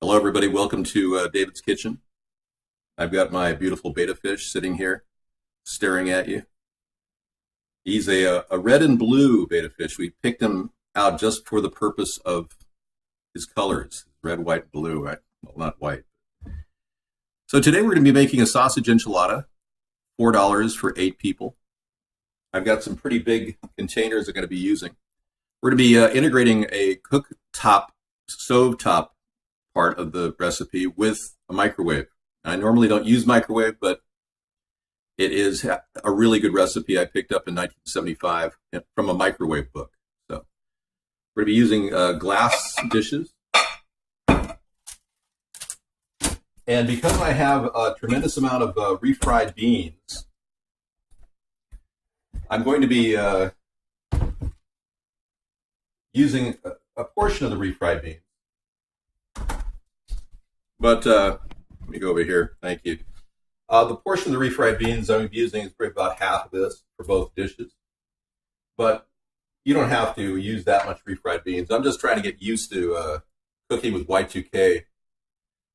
Hello, everybody. Welcome to David's Kitchen. I've got my beautiful betta fish sitting here, staring at you. He's a red and blue betta fish. We picked him out just for the purpose of his colors, red, white, blue, right? Well, not white. So today we're going to be making a sausage enchilada, $4 for 8 people. I've got some pretty big containers I'm going to be using. We're going to be integrating a cooktop, stovetop part of the recipe with a microwave. I normally don't use microwave, but it is a really good recipe I picked up in 1975 from a microwave book. So we're going to be using glass dishes. And because I have a tremendous amount of refried beans, I'm going to be using a portion of the refried beans. But let me go over here. Thank you. The portion of the refried beans I'm using is probably about half of this for both dishes. But you don't have to use that much refried beans. I'm just trying to get used to cooking with Y2K.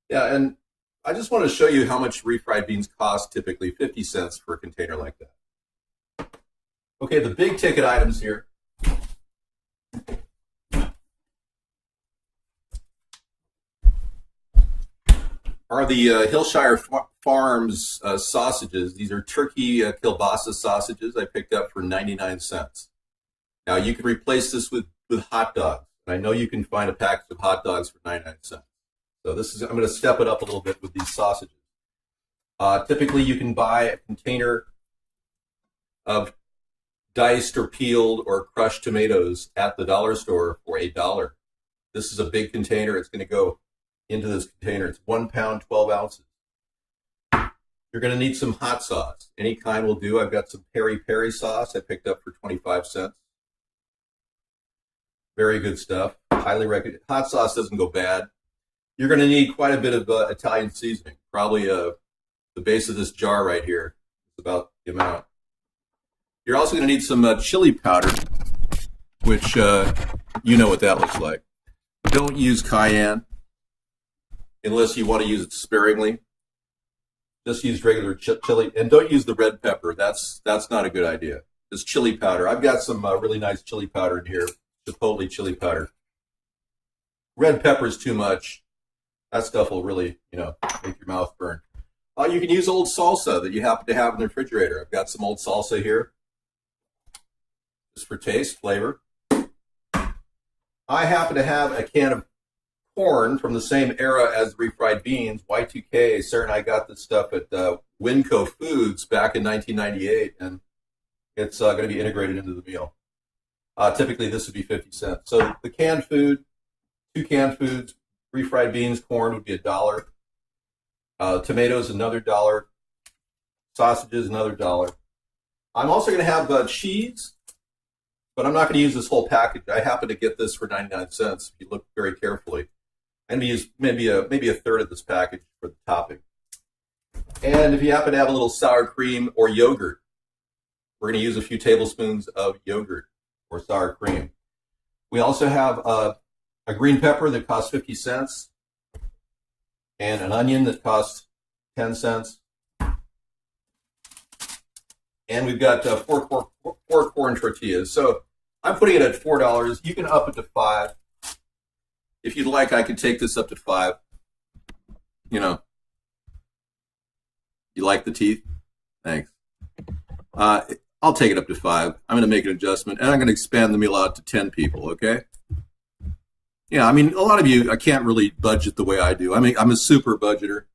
Yeah, and I just want to show you how much refried beans cost, typically 50 cents for a container like that. Okay, the big ticket items here. Are the Hillshire Farms sausages. These are turkey kielbasa sausages I picked up for 99 cents. Now you can replace this with hot dogs. I know you can find a package of hot dogs for 99 cents. So I'm going to step it up a little bit with these sausages. Typically you can buy a container of diced or peeled or crushed tomatoes at the dollar store for $1. This is a big container. It's going to go into this container. It's 1 pound, 12 ounces. You're going to need some hot sauce. Any kind will do. I've got some peri peri sauce I picked up for 25 cents. Very good stuff. Highly recommend. Hot sauce doesn't go bad. You're going to need quite a bit of Italian seasoning. Probably the base of this jar right here is about the amount. You're also going to need some chili powder, which you know what that looks like. Don't use cayenne unless you want to use it sparingly. Just use regular chili, and don't use the red pepper. That's not a good idea. Just chili powder. I've got some really nice chili powder in here, Chipotle chili powder. Red pepper is too much. That stuff will really, make your mouth burn. You can use old salsa that you happen to have in the refrigerator. I've got some old salsa here, just for taste, flavor. I happen to have a can of corn from the same era as refried beans, Y2K. Sarah and I got this stuff at Winco Foods back in 1998, and it's going to be integrated into the meal. Typically, this would be 50 cents. So the canned food, 2 canned foods, refried beans, corn would be $1. Tomatoes, another $1. Sausages, another $1. I'm also going to have cheese, but I'm not going to use this whole package. I happen to get this for 99 cents if you look very carefully. And use maybe a third of this package for the topping. And if you happen to have a little sour cream or yogurt, we're going to use a few tablespoons of yogurt or sour cream. We also have a green pepper that costs 50 cents and an onion that costs 10 cents. And we've got 4 corn tortillas. So I'm putting it at $4. You can up it to $5. If you'd like, I could take this up to $5. You like the teeth? Thanks. I'll take it up to $5. I'm going to make an adjustment, and I'm going to expand the meal out to 10 people, okay? Yeah, I mean, a lot of you, I can't really budget the way I do. I mean, I'm a super budgeter,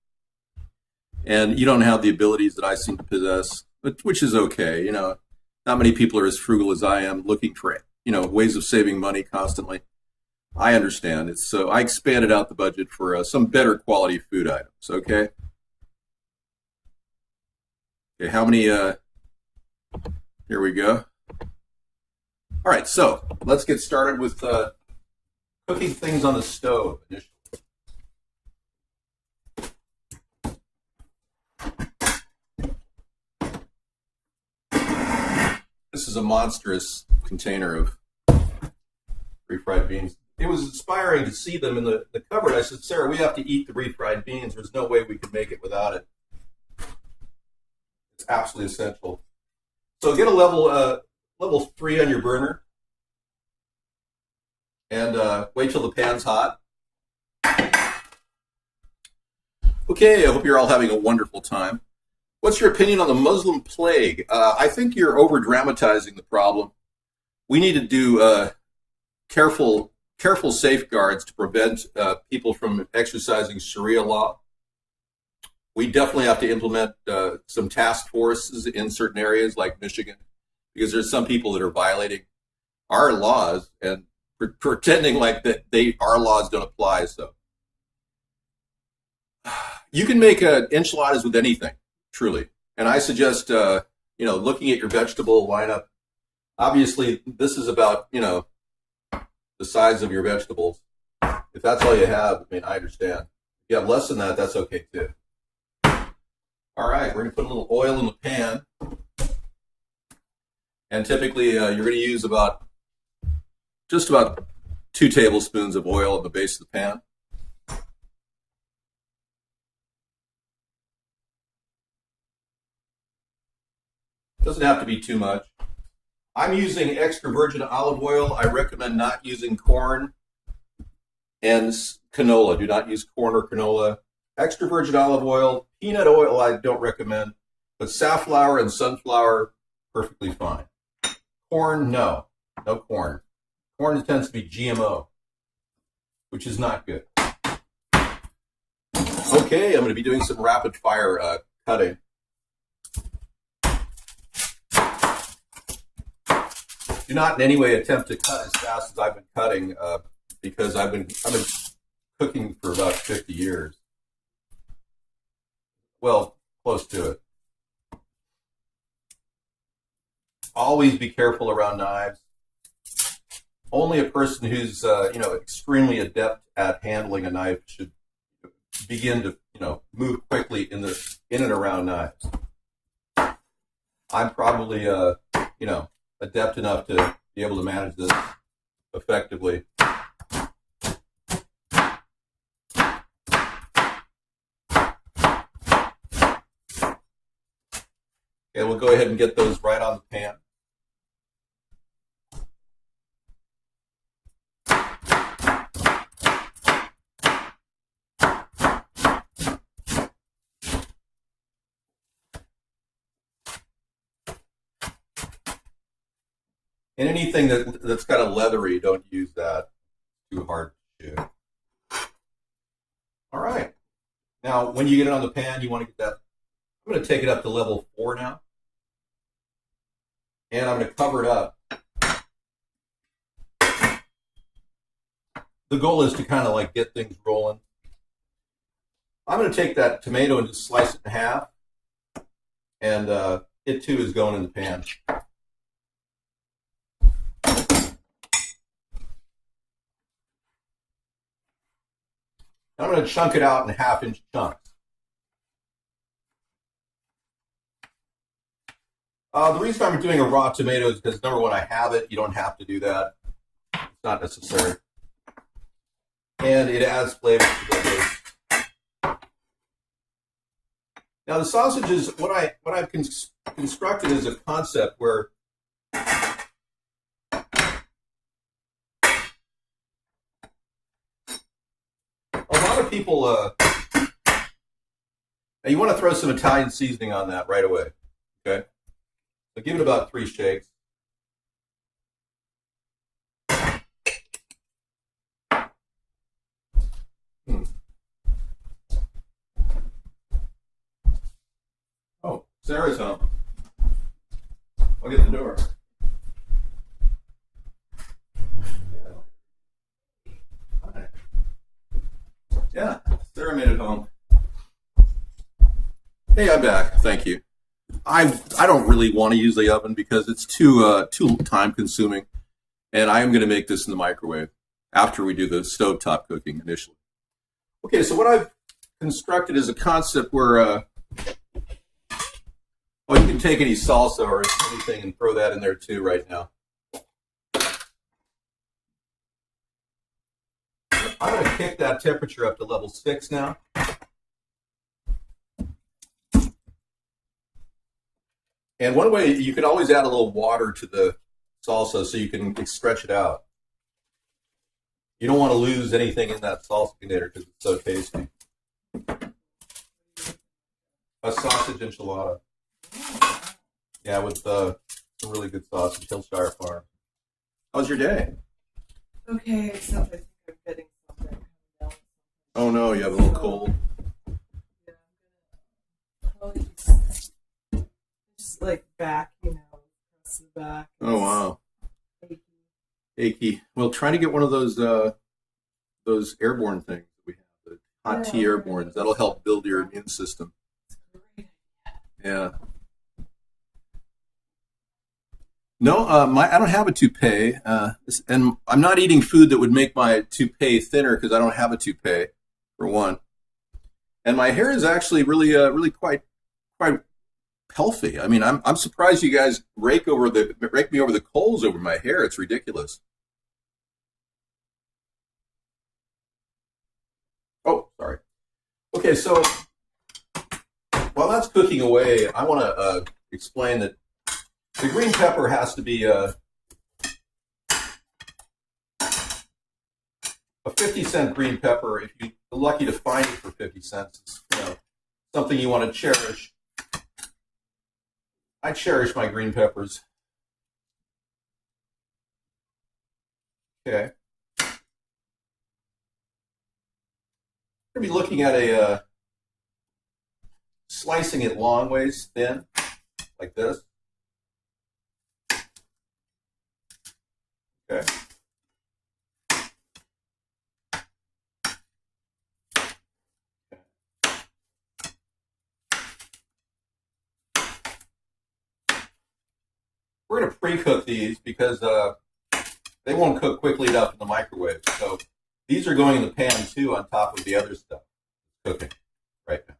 and you don't have the abilities that I seem to possess, which is okay. Not many people are as frugal as I am, looking for, ways of saving money constantly. I understand. So I expanded out the budget for some better quality food items, okay? Okay, how many, here we go. All right, so let's get started with cooking things on the stove initially. This is a monstrous container of refried beans. it was inspiring to see them in the cupboard. I said, Sarah, we have to eat the refried beans. There's no way we can make it without it. It's absolutely essential. So get a level 3 on your burner, and wait till the pan's hot. Okay, I hope you're all having a wonderful time. What's your opinion on the Muslim plague? I think you're over-dramatizing the problem. We need to do careful safeguards to prevent people from exercising Sharia law. We definitely have to implement some task forces in certain areas like Michigan, because there's some people that are violating our laws and pretending like that our laws don't apply. So you can make enchiladas with anything, truly. And I suggest, looking at your vegetable lineup. Obviously, this is about, the size of your vegetables. If that's all you have, I understand. If you have less than that, that's okay too. All right, we're going to put a little oil in the pan. And typically, you're going to use just about 2 tablespoons of oil at the base of the pan. Doesn't have to be too much. I'm using extra virgin olive oil. I recommend not using corn and canola. Do not use corn or canola. Extra virgin olive oil. Peanut oil I don't recommend. But safflower and sunflower, perfectly fine. Corn, no. No corn. Corn tends to be GMO, which is not good. Okay, I'm going to be doing some rapid fire cutting. Do not in any way attempt to cut as fast as I've been cutting, because I've been cooking for about 50 years. Well, close to it. Always be careful around knives. Only a person who's extremely adept at handling a knife should begin to move quickly in and around knives. I'm probably adept enough to be able to manage this effectively. Okay, we'll go ahead and get those right on the pan. And anything that's kind of leathery, don't use that. Too hard to chew. All right. Now, when you get it on the pan, you want to get that. I'm going to take it up to level 4 now. And I'm going to cover it up. The goal is to kind of get things rolling. I'm going to take that tomato and just slice it in half. And it too is going in the pan. I'm going to chunk it out in 1/2-inch chunks. The reason I'm doing a raw tomato is because, number one, I have it. You don't have to do that. It's not necessary. And it adds flavor to the dish. Now, the sausages, what I've constructed is a concept where a lot of people, you want to throw some Italian seasoning on that right away, okay? So give it about 3 shakes. Oh, Sarah's home. I'll get the door. Yeah, Sarah made it home. Hey, I'm back. Thank you. I don't really want to use the oven because it's too time consuming, and I am going to make this in the microwave after we do the stovetop cooking initially. Okay, so what I've constructed is a concept where you can take any salsa or anything and throw that in there too right now. I'm going to kick that temperature up to level 6 now. And one way, you can always add a little water to the salsa so you can stretch it out. You don't want to lose anything in that salsa container because it's so tasty. A sausage enchilada. Yeah, with some really good sausage, Hillshire Farm. How was your day? Okay, except I think I'm getting something. Oh no, you have a little cold. Yeah, I'm gonna probably just like back, across the back. Oh wow. Achy. Achy. Well, try to get one of those airborne things that we have, the hot tea airborne. That'll help build your immune system. Yeah. No, I don't have a toupee, and I'm not eating food that would make my toupee thinner because I don't have a toupee, for one. And my hair is actually really quite healthy. I mean, I'm surprised you guys rake me over the coals over my hair. It's ridiculous. Oh, sorry. Okay, so while that's cooking away, I want to explain that the green pepper has to be a 50-cent green pepper. If you're lucky to find it for 50 cents, it's something you want to cherish. I cherish my green peppers. Okay. We're going to be looking at slicing it long ways thin, like this. Okay. We're going to pre-cook these because they won't cook quickly enough in the microwave. So these are going in the pan too on top of the other stuff cooking right now.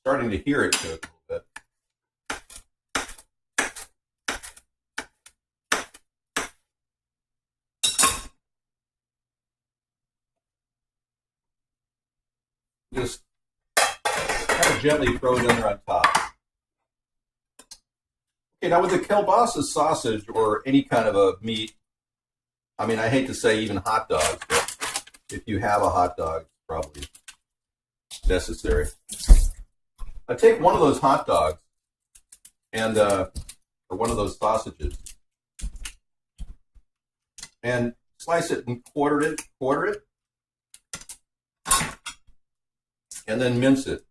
Starting to hear it cook a little bit. Just kind of gently throw it in there on top. Okay, now with the kielbasa sausage or any kind of a meat, I mean, I hate to say even hot dogs, but if you have a hot dog, it's probably necessary. I take one of those hot dogs and or one of those sausages and slice it and quarter it, and then mince it.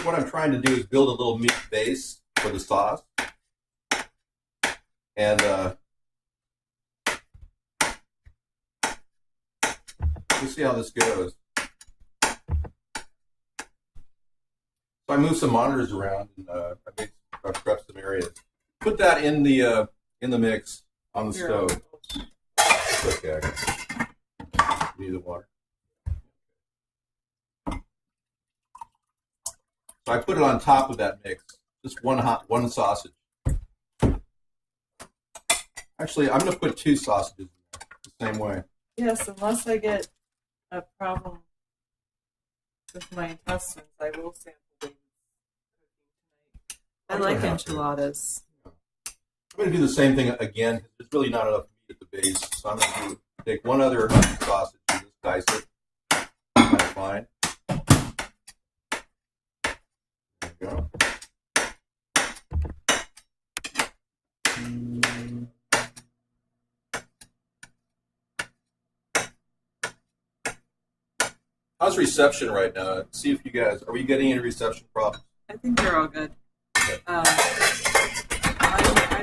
What I'm trying to do is build a little meat base for the sauce. And we'll see how this goes. So I moved some monitors around and I prepped some areas. Put that in the mix on the stove. Okay. Need the water. So I put it on top of that mix. Just one sausage. Actually, I'm going to put 2 sausages in there the same way. Yes, unless I get a problem with my intestines, I will sample these. I like enchiladas. I'm going to do the same thing again because there's really not enough meat at the base. So I'm going to take one other sausage and just dice it. Kind of fine. There we go. How's reception right now? See if you guys, are we getting any reception problems? I think they're all good. Okay. I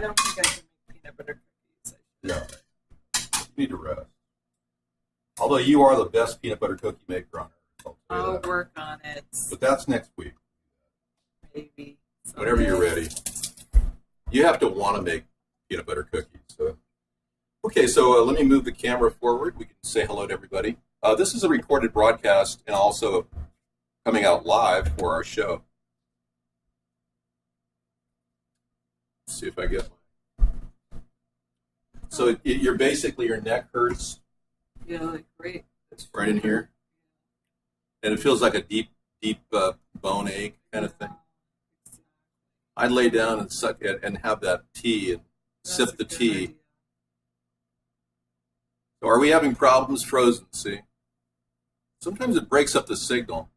don't think I can make peanut butter cookies. Yeah. You need to rest. Although you are the best peanut butter cookie maker on earth. I'll work on it. But that's next week. Maybe. Someday. Whenever you're ready. You have to want to make peanut butter cookies. So. Okay, so let me move the camera forward. We can say hello to everybody. This is a recorded broadcast and also coming out live for our show. see if I get so you're basically, your neck hurts. Yeah, like great. It's right in here, and it feels like a deep bone ache kind of thing. I'd lay down and suck it and have that tea and sip the tea. Idea. So are we having problems? Frozen, see? Sometimes it breaks up the signal.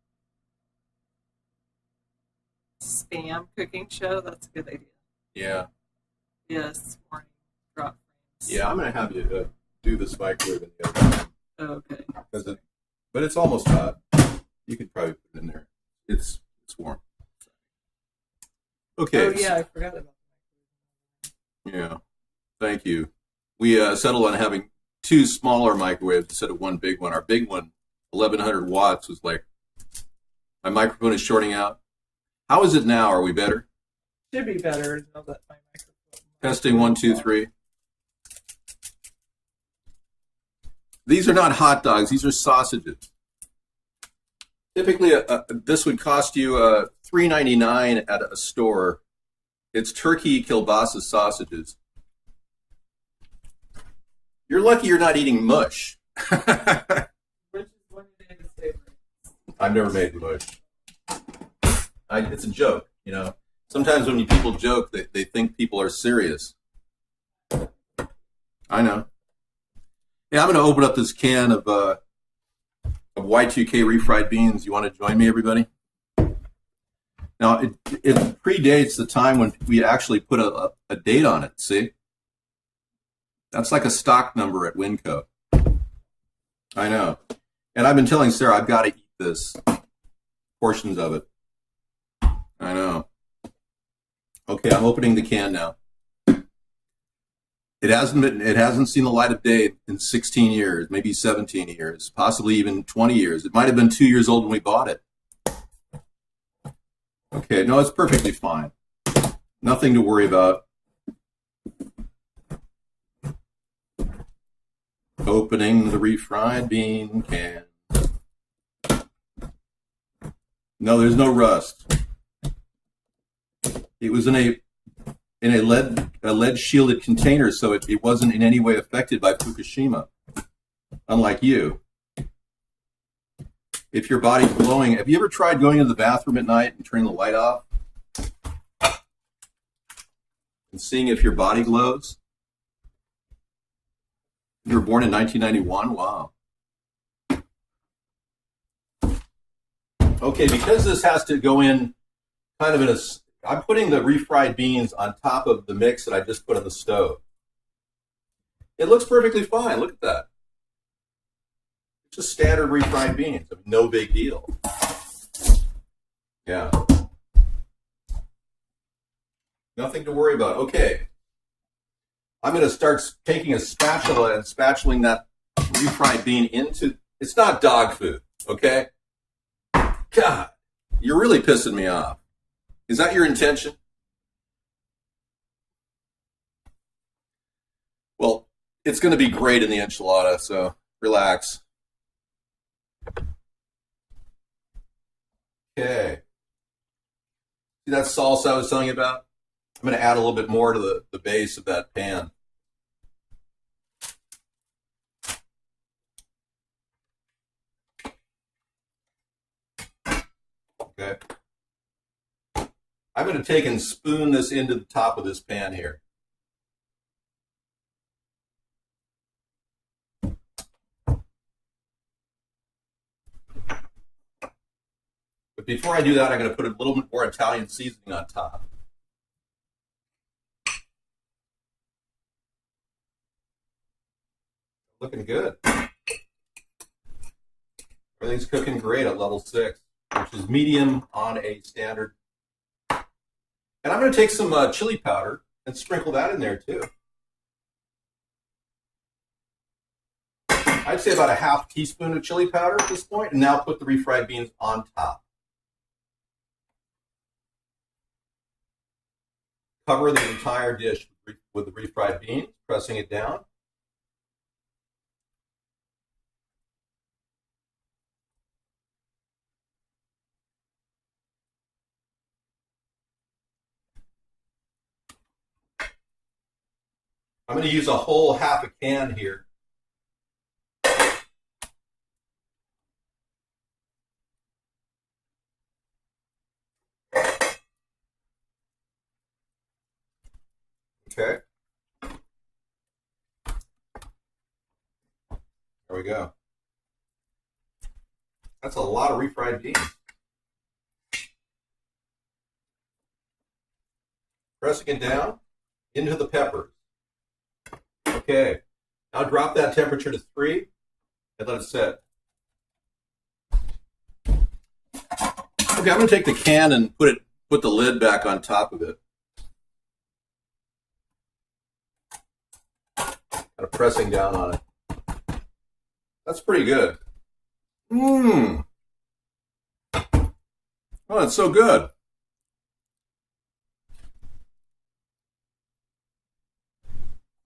Spam cooking show. That's a good idea. Yeah. Yes. Warning. Drop frames. Yeah, I'm going to have you do this microwave in the other Oh, okay. but it's almost hot. You could probably put it in there. It's warm. Okay. Oh yeah, I forgot about that. Yeah. Thank you. We settled on having 2 smaller microwaves instead of 1 big one. Our big one, 1100 watts, was like, my microphone is shorting out. How is it now? Are we better? Should be better now that my microphone. Testing 1, 2, 3. These are not hot dogs. These are sausages. Typically, this would cost you $3.99 at a store. It's turkey kielbasa sausages. You're lucky you're not eating mush. Which is one of David's favorites. I've never made mush. It's a joke, you know. Sometimes when people joke, they think people are serious. I know. Yeah, I'm going to open up this can of Y2K refried beans. You want to join me, everybody? Now, it predates the time when we actually put a date on it, see? That's like a stock number at Winco. I know. And I've been telling Sarah I've got to eat this. Portions of it. I know. Okay, I'm opening the can now. It hasn't seen the light of day in 16 years, maybe 17 years, possibly even 20 years. It might have been 2 years old when we bought it. Okay, no, it's perfectly fine. Nothing to worry about. Opening the refried bean can. No, there's no rust. It was in a lead shielded container, so it wasn't in any way affected by Fukushima. Unlike you. If your body's glowing, have you ever tried going to the bathroom at night and turning the light off? And seeing if your body glows? You were born in 1991? Wow. Okay, because this has to go in kind of in a... I'm putting the refried beans on top of the mix that I just put on the stove. It looks perfectly fine. Look at that. It's just standard refried beans. I mean, no big deal. Yeah. Nothing to worry about. Okay. I'm going to start taking a spatula and spatulaing that refried bean into... It's not dog food, okay? God, you're really pissing me off. Is that your intention? Well, it's going to be great in the enchilada, so relax. Okay. See that salsa I was telling you about? I'm going to add a little bit more to the base of that pan. Okay. I'm going to take and spoon this into the top of this pan here. But before I do that, I'm going to put a little bit more Italian seasoning on top. Looking good. Everything's cooking great at level 6, which is medium on a standard. And I'm going to take some chili powder and sprinkle that in there too. I'd say about a half teaspoon of chili powder at this point, and now put the refried beans on top. Cover the entire dish with the refried beans, pressing it down. I'm going to use a whole half a can here. Okay. There we go. That's a lot of refried beans. Pressing it down into the peppers. Okay. Now drop that temperature to 3 and let it set. Okay, I'm going to take the can and put the lid back on top of it. Kind of pressing down on it. That's pretty good. Mmm. Oh, it's so good.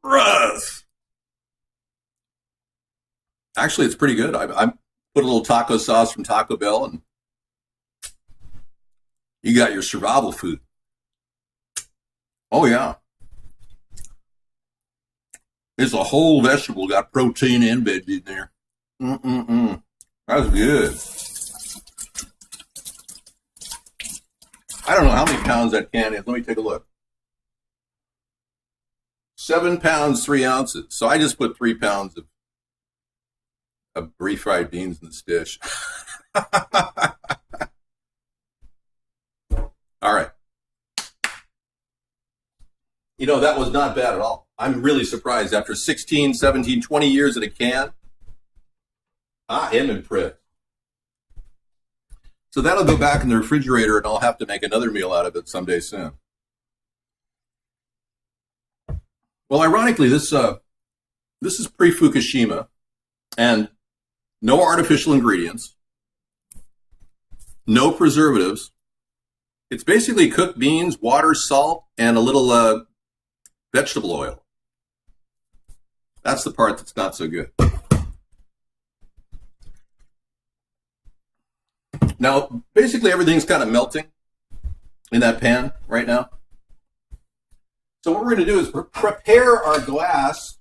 Russ. Actually, it's pretty good. I put a little taco sauce from Taco Bell, and you got your survival food. Oh, yeah. It's a whole vegetable, got protein and veggies in there. That's good. I don't know how many pounds that can is. Let me take a look. 7 pounds, 3 ounces. So I just put 3 pounds of refried beans in this dish. All right. You know, that was not bad at all. I'm really surprised. After 16, 17, 20 years in a can, I am impressed. So that'll go back in the refrigerator, and I'll have to make another meal out of it someday soon. Well, ironically, this is pre-Fukushima, and no artificial ingredients, no preservatives. It's basically cooked beans, water, salt, and a little vegetable oil. That's the part that's not so good. Now, basically everything's kind of melting in that pan right now. So what we're going to do is prepare our glass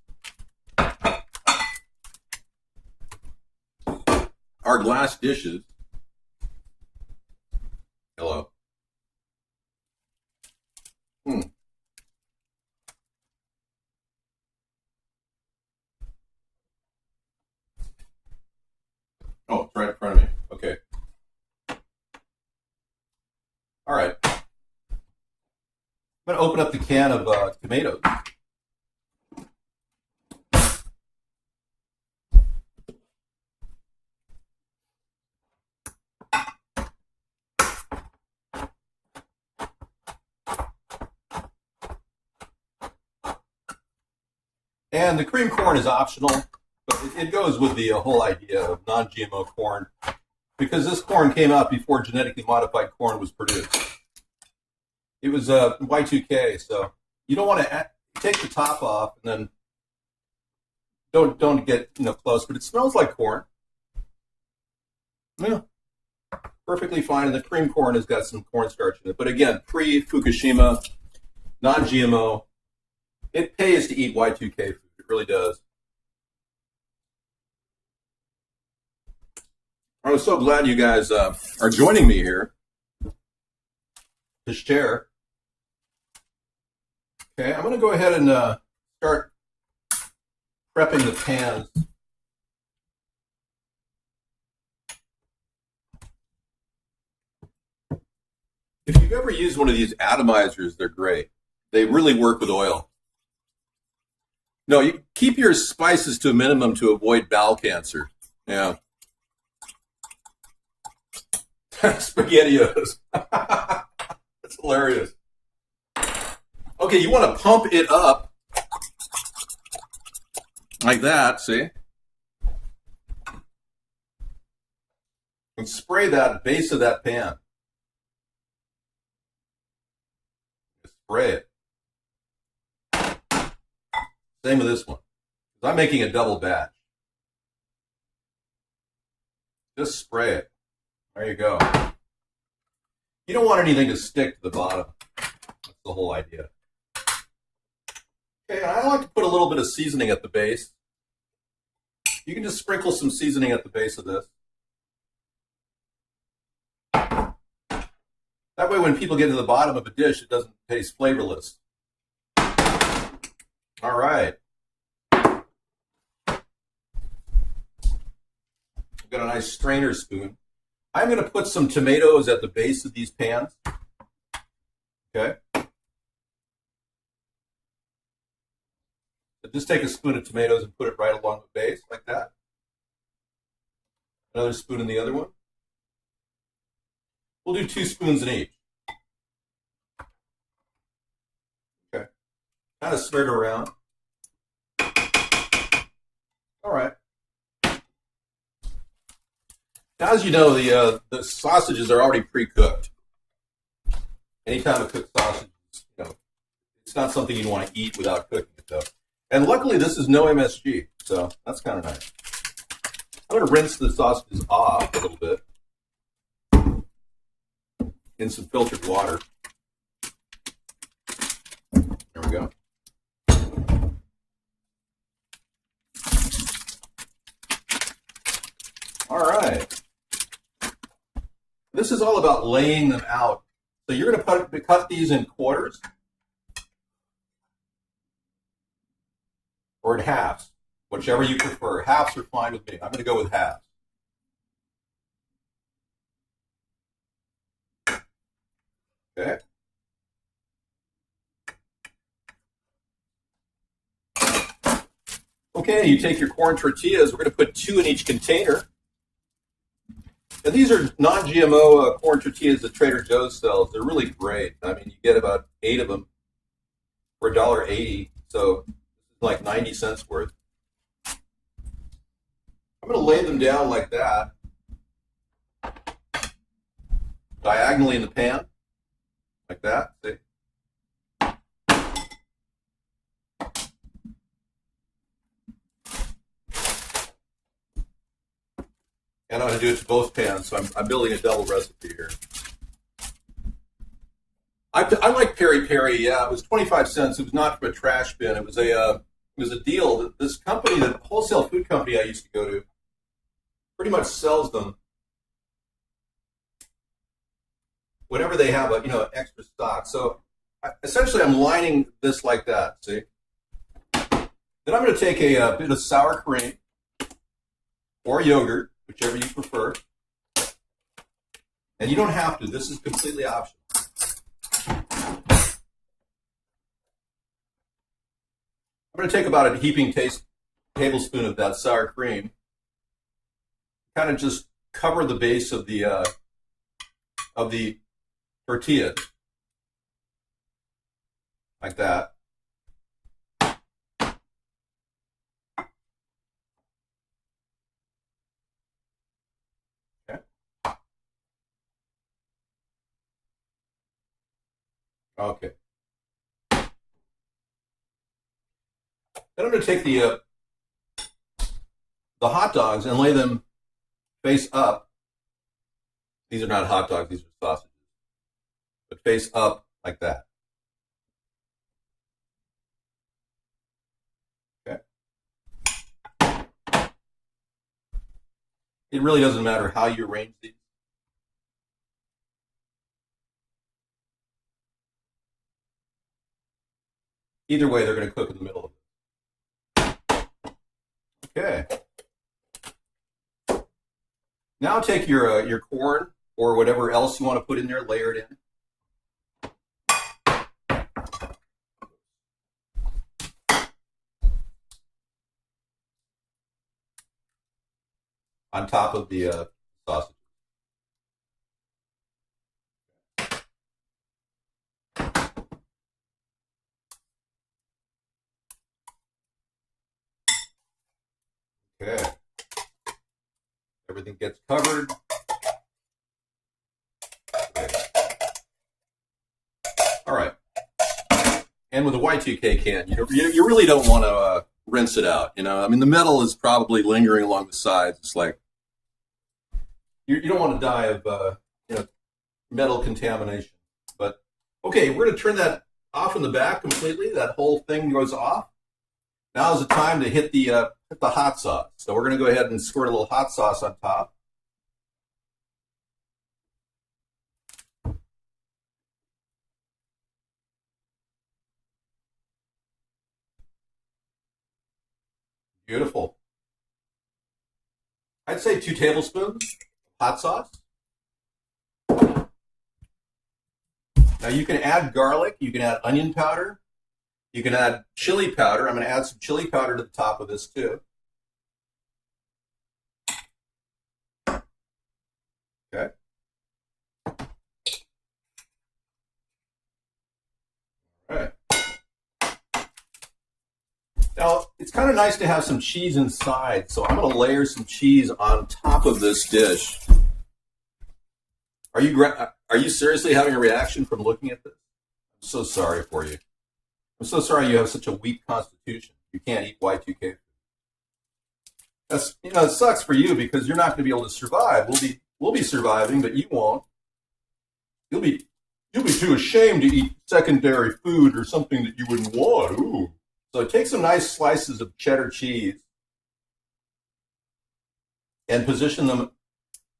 dishes. Hello. Oh, it's right in front of me. Okay. All right. I'm going to open up the can of tomatoes. And the cream corn is optional, but it goes with the whole idea of non-GMO corn, because this corn came out before genetically modified corn was produced. It was Y2K, so you don't want to take the top off and then don't get close, but it smells like corn. Yeah, perfectly fine, and the cream corn has got some cornstarch in it. But again, pre-Fukushima, non-GMO. It pays to eat Y2K food. It really does. I'm so glad you guys are joining me here to share. Okay, I'm going to go ahead and start prepping the pans. If you've ever used one of these atomizers, they're great. They really work with oil. No, you keep your spices to a minimum to avoid bowel cancer. Yeah. SpaghettiOs. That's hilarious. Okay, you want to pump it up like that, see? And spray that base of that pan. Spray it. Same with this one. I'm making a double batch. Just spray it. There you go. You don't want anything to stick to the bottom. That's the whole idea. Okay, and I like to put a little bit of seasoning at the base. You can just sprinkle some seasoning at the base of this. That way when people get to the bottom of a dish, it doesn't taste flavorless. All right. I've got a nice strainer spoon. I'm going to put some tomatoes at the base of these pans. Okay. So just take a spoon of tomatoes and put it right along the base like that. Another spoon in the other one. We'll do 2 spoons in each. Okay. Kind of smear it around. All right. Now, as you know, the sausages are already pre-cooked. Anytime a cooked sausage, it's not something you want to eat without cooking it, though. And luckily, this is no MSG, so that's kind of nice. I'm going to rinse the sausages off a little bit in some filtered water. There we go. All right. This is all about laying them out. So you're going to cut these in quarters or in halves, whichever you prefer. Halves are fine with me. I'm going to go with halves. Okay. Okay, you take your corn tortillas. We're going to put 2 in each container. Now, these are non-GMO corn tortillas that Trader Joe's sells. They're really great. I mean, you get about 8 of them for $1.80, so like 90 cents worth. I'm going to lay them down like that, diagonally in the pan, like that. See? And I'm going to do it to both pans, so I'm building a double recipe here. I like peri peri. Yeah, it was 25 cents. It was not from a trash bin. It was a deal. This company, the wholesale food company I used to go to, pretty much sells them whenever they have extra stock. So essentially, I'm lining this like that. See. Then I'm going to take a bit of sour cream or yogurt, whichever you prefer. And you don't have to. This is completely optional. I'm going to take about a heaping tablespoon of that sour cream. Kind of just cover the base of the tortilla. Like that. Okay. Then I'm going to take the hot dogs and lay them face up. These are not hot dogs; these are sausages. But face up like that. Okay. It really doesn't matter how you arrange these. Either way, they're going to cook in the middle of it. Okay. Now take your corn or whatever else you want to put in there, layer it in. On top of the sausage. Okay. Everything gets covered. Okay. All right. And with a Y2K can, you really don't want to rinse it out. I mean, the metal is probably lingering along the sides. It's like you don't want to die of metal contamination. But okay, we're going to turn that off in the back completely. That whole thing goes off. Now is the time to hit the hot sauce. So we're going to go ahead and squirt a little hot sauce on top. Beautiful. I'd say 2 tablespoons hot sauce. Now you can add garlic, you can add onion powder, you can add chili powder. I'm going to add some chili powder to the top of this too. Okay. All right. Now, it's kind of nice to have some cheese inside, so I'm going to layer some cheese on top of this dish. Are you seriously having a reaction from looking at this? I'm so sorry for you. I'm so sorry you have such a weak constitution. You can't eat Y2K. That's, it sucks for you because you're not going to be able to survive. We'll be surviving, but you won't. You'll be too ashamed to eat secondary food or something that you wouldn't want. Ooh. So take some nice slices of cheddar cheese and position them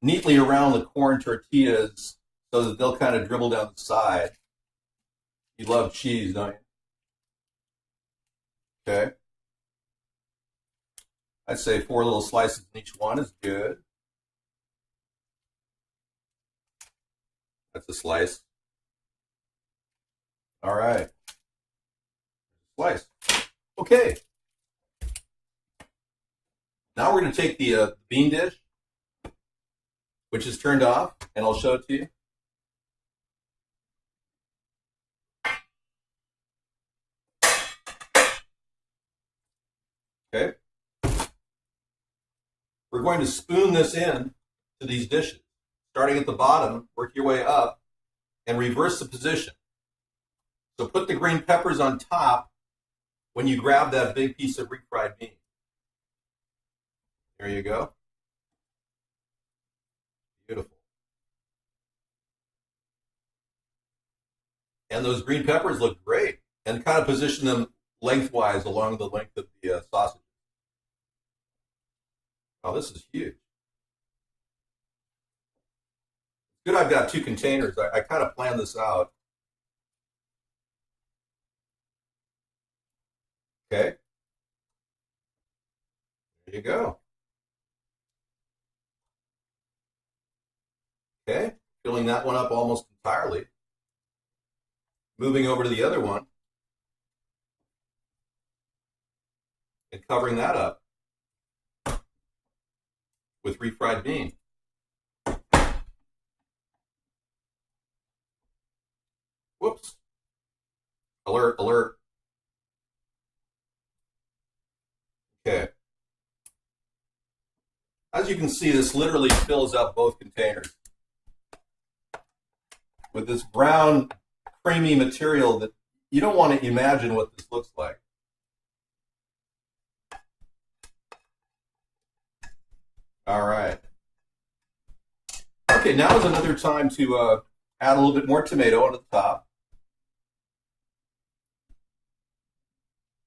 neatly around the corn tortillas so that they'll kind of dribble down the side. You love cheese, don't you? Okay. I'd say 4 little slices in each one is good. That's a slice. All right. Slice. Okay. Now we're going to take the bean dish, which is turned off, and I'll show it to you. Okay. We're going to spoon this in to these dishes. Starting at the bottom, work your way up, and reverse the position. So put the green peppers on top when you grab that big piece of refried bean. There you go. Beautiful. And those green peppers look great. And kind of position them lengthwise along the length of the sausage. Oh, this is huge. It's good I've got 2 containers. I kind of planned this out. Okay. There you go. Okay. Filling that one up almost entirely. Moving over to the other one. And covering that up with refried bean. Whoops. Alert, alert. Okay. As you can see, this literally fills up both containers with this brown, creamy material that you don't want to imagine what this looks like. All right. Okay, now is another time to add a little bit more tomato on the top.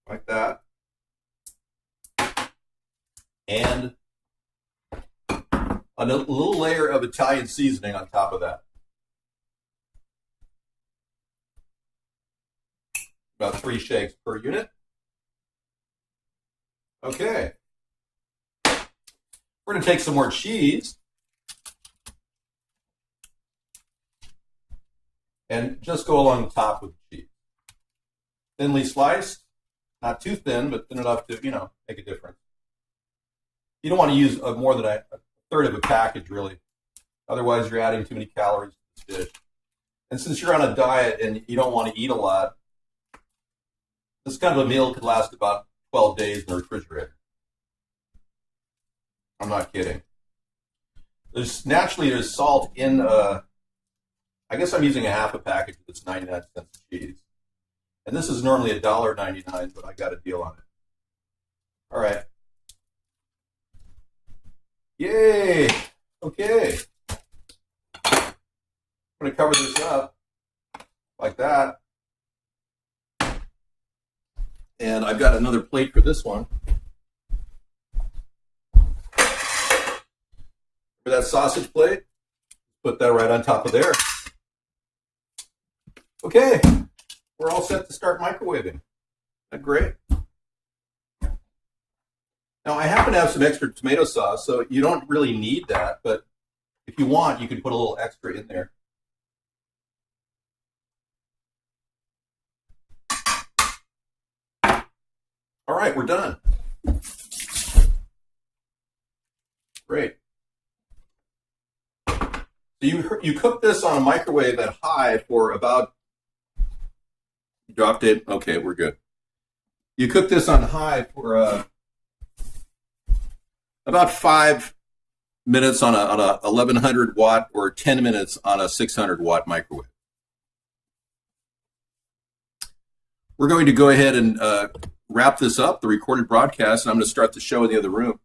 Like that. And a little layer of Italian seasoning on top of that. About 3 shakes per unit. Okay. We're going to take some more cheese and just go along the top with the cheese. Thinly sliced, not too thin, but thin enough to, make a difference. You don't want to use more than a third of a package, really. Otherwise, you're adding too many calories to this dish. And since you're on a diet and you don't want to eat a lot, this kind of a meal could last about 12 days in the refrigerator. I'm not kidding. There's salt in, I guess I'm using a half a package that's 99 cents cheese. And this is normally $1.99, but I got a deal on it. All right. Yay! Okay. I'm going to cover this up like that. And I've got another plate for this one. For that sausage plate, put that right on top of there. Okay, we're all set to start microwaving. Isn't that great? Now, I happen to have some extra tomato sauce, so you don't really need that, but if you want, you can put a little extra in there. All right, we're done. Great. So you cook this on a microwave at high for about, you dropped it? Okay, we're good. You cook this on high for about 5 minutes on a 1100 watt or 10 minutes on a 600 watt microwave. We're going to go ahead and wrap this up, the recorded broadcast, and I'm going to start the show in the other room.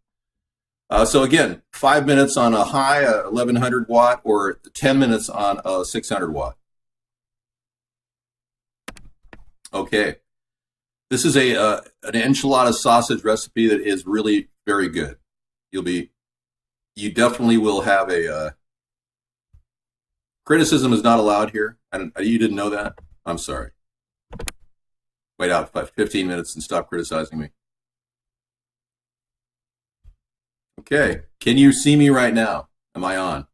So again, 5 minutes on a high 1100 watt or 10 minutes on a 600 watt. Okay. This is an enchilada sausage recipe that is really very good. You definitely will have a criticism is not allowed here. You didn't know that? I'm sorry. Wait out 15 minutes and stop criticizing me. Okay, can you see me right now? Am I on?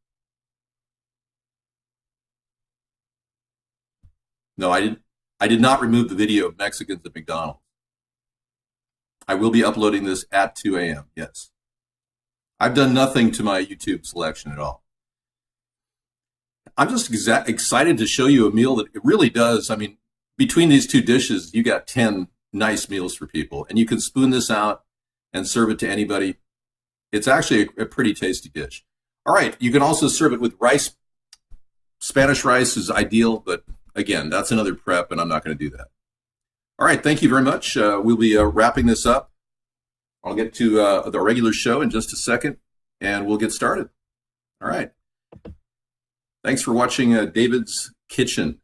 No, I did not remove the video of Mexicans at McDonald's. I will be uploading this at 2 a.m., yes. I've done nothing to my YouTube selection at all. I'm just excited to show you a meal that it really does. I mean, between these two dishes, you got 10 nice meals for people, and you can spoon this out and serve it to anybody. It's actually a pretty tasty dish. All right, you can also serve it with rice. Spanish rice is ideal, but again, that's another prep, and I'm not going to do that. All right, thank you very much. We'll be wrapping this up. I'll get to the regular show in just a second, and we'll get started. All right. Thanks for watching David's Kitchen.